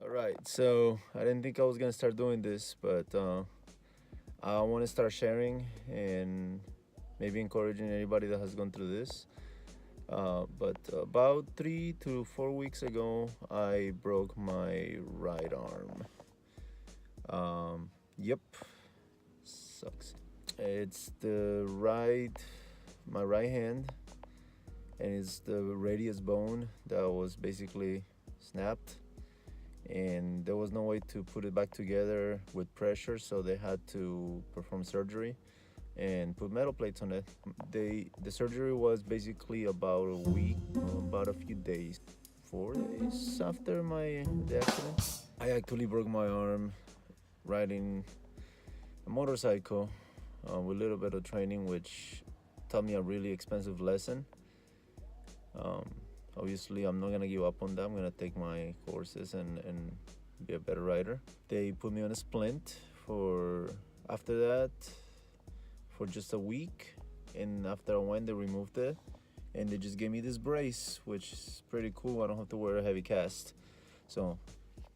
All right, so I didn't think I was gonna start doing this, but I want to start sharing and maybe encouraging anybody that has gone through this. But about 3 to 4 weeks ago, I broke my right arm. Yep, sucks. It's my right hand, and it's the radius bone that was basically snapped, and there was no way to put it back together with pressure, so they had to perform surgery and put metal plates on it. The surgery was basically about a week, about a few days, 4 days after the accident. I actually broke my arm riding a motorcycle with a little bit of training, which taught me a really expensive lesson. Um, Obviously, I'm not gonna give up on that. I'm gonna take my courses and be a better rider. They put me on a splint for after that for just a week, and after I went, they removed it, and they just gave me this brace, which is pretty cool. I don't have to wear a heavy cast, so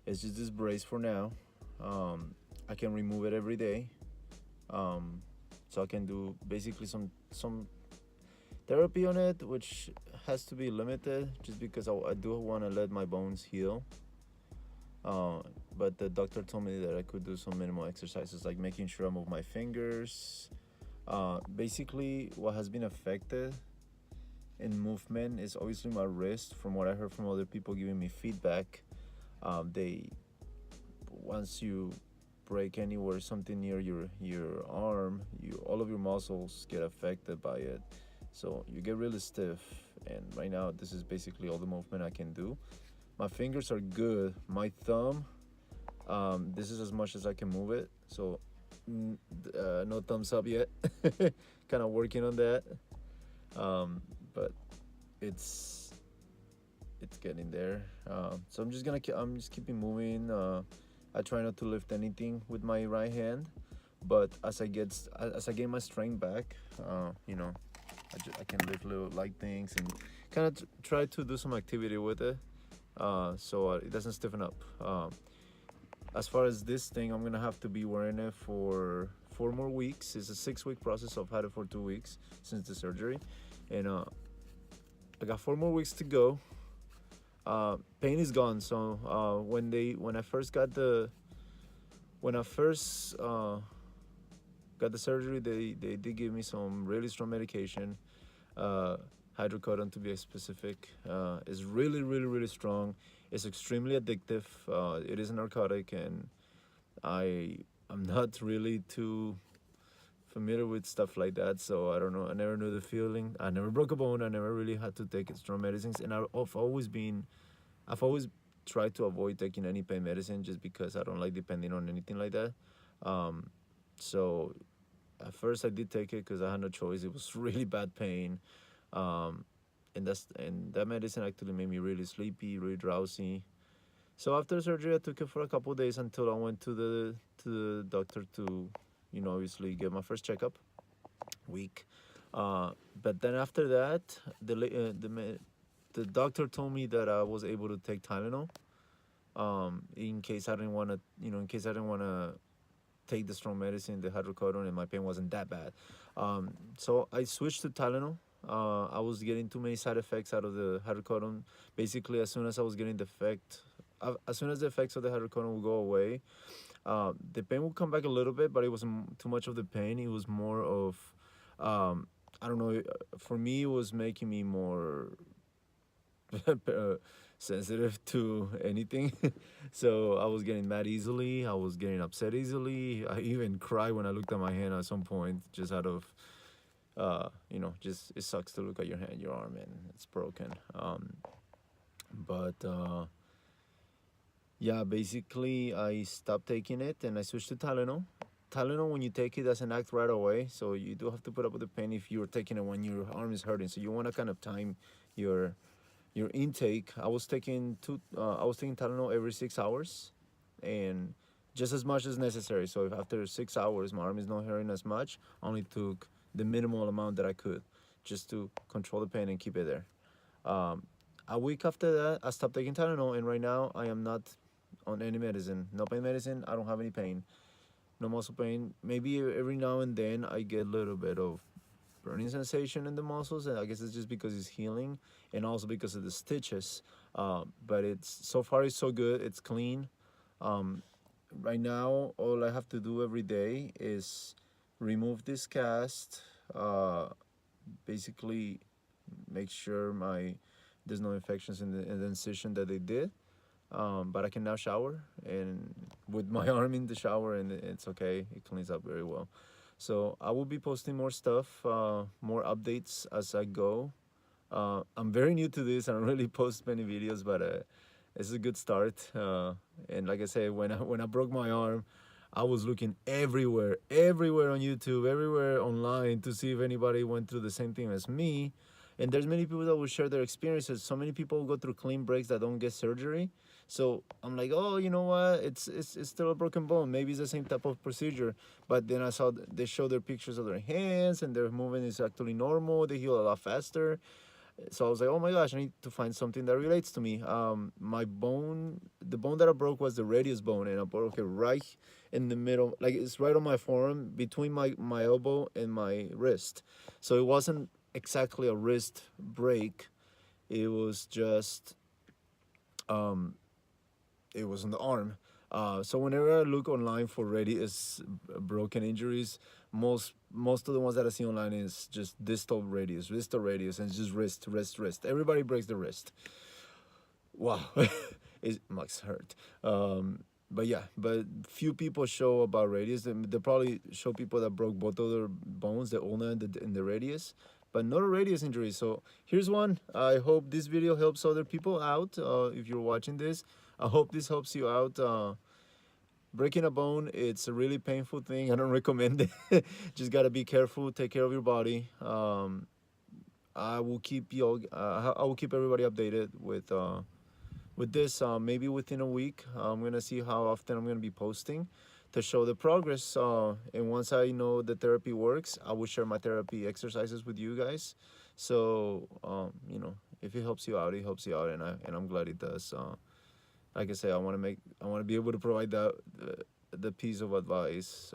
it's just this brace for now. I can remove it every day, so I can do basically some therapy on it, which has to be limited just because I do want to let my bones heal. Uh, but the doctor told me that I could do some minimal exercises like making sure I move my fingers. Basically, what has been affected in movement is obviously my wrist. From what I heard from other people giving me feedback, they once you break anywhere something near your arm, you all of your muscles get affected by it, so you get really stiff. And right now, this is basically all the movement I can do. My fingers are good. My thumb, this is as much as I can move it. So, no thumbs up yet. Kind of working on that, but it's it's getting there. So I'm just keeping moving. I try not to lift anything with my right hand, but as I gain my strength back, I can lift little light things and kind of try to do some activity with it, so it doesn't stiffen up. As far as this thing, I'm gonna have to be wearing it for 4 more weeks. It's a 6 week process. I've had it for 2 weeks since the surgery, and I got 4 more weeks to go. Pain is gone. So when I first got the when I first got the surgery, they did give me some really strong medication, uh, hydrocodone to be specific. Is really really really strong. It's extremely addictive. It is a narcotic, and I I'm not really too familiar with stuff like that, so I don't know. I never knew the feeling. I never broke a bone. I never really had to take strong medicines, and I've always tried to avoid taking any pain medicine just because I don't like depending on anything like that. Um, so at first I did take it because I had no choice. It was really bad pain, um, and that medicine actually made me really sleepy, really drowsy. So after surgery, I took it for a couple of days until I went to the doctor to, obviously get my first checkup. Week. But then after that, the doctor told me that I was able to take Tylenol, in case I didn't want to, take the strong medicine, the hydrocodone, and my pain wasn't that bad. So I switched to Tylenol. I was getting too many side effects out of the hydrocodone. Basically, as soon as the effects of the hydrocodone would go away, the pain would come back a little bit, but it wasn't too much of the pain. It was more of, I don't know. For me, it was making me more sensitive to anything. So I was getting mad easily. I was getting upset easily. I even cried when I looked at my hand at some point, just out of, just it sucks to look at your hand, your arm, and it's broken. But yeah, basically, I stopped taking it and I switched to Tylenol. Tylenol, when you take it, doesn't act right away, so you do have to put up with the pain if you're taking it when your arm is hurting. So you want to kind of time your your intake. I was taking Tylenol every 6 hours, and just as much as necessary. So if after 6 hours my arm is not hurting as much, I only took the minimal amount that I could, just to control the pain and keep it there. Um, a week after that, I stopped taking Tylenol, and right now I am not. on any medicine. No pain medicine. I don't have any pain. No muscle pain. Maybe every now and then I get a little bit of burning sensation in the muscles, and I guess it's just because it's healing, and also because of the stitches. But it's so far it's so good. It's clean. Um, right now, all I have to do every day is remove this cast. Basically, make sure there's no infections in the incision that they did. But I can now shower and with my arm in the shower, and it's okay. It cleans up very well. So I will be posting more stuff, more updates as I go. I'm very new to this. I don't really post many videos, but it's a good start. And like I said, when I broke my arm, I was looking everywhere on YouTube, everywhere online to see if anybody went through the same thing as me. And there's many people that will share their experiences. So many people go through clean breaks that don't get surgery. So I'm like, oh, you know what? It's still a broken bone. Maybe it's the same type of procedure. But then I saw they show their pictures of their hands, and their movement is actually normal. They heal a lot faster. So I was like, oh my gosh, I need to find something that relates to me. My bone, the bone that I broke was the radius bone, and I broke it right in the middle, like it's right on my forearm, between my elbow and my wrist. So it wasn't exactly a wrist break. It was just, it was on the arm. So whenever I look online for radius broken injuries, most of the ones that I see online is just distal radius, and it's just wrist. Everybody breaks the wrist. Wow, it must hurt. But yeah, but few people show about radius. They probably show people that broke both of their bones, the ulna and the radius, but not a radius injury. So here's one. I hope this video helps other people out. If you're watching this, I hope this helps you out. Breaking a bone, it's a really painful thing. I don't recommend it. Just gotta be careful. Take care of your body. I will keep everybody updated with this. Maybe within a week, I'm gonna see how often I'm gonna be posting to show the progress. And once I know the therapy works, I will share my therapy exercises with you guys. So you know, if it helps you out, it helps you out, and I'm glad it does. Like I say, I want to be able to provide the piece of advice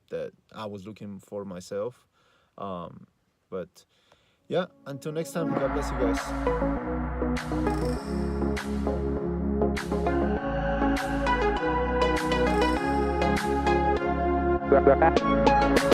that I was looking for myself. But yeah, until next time, God bless you guys.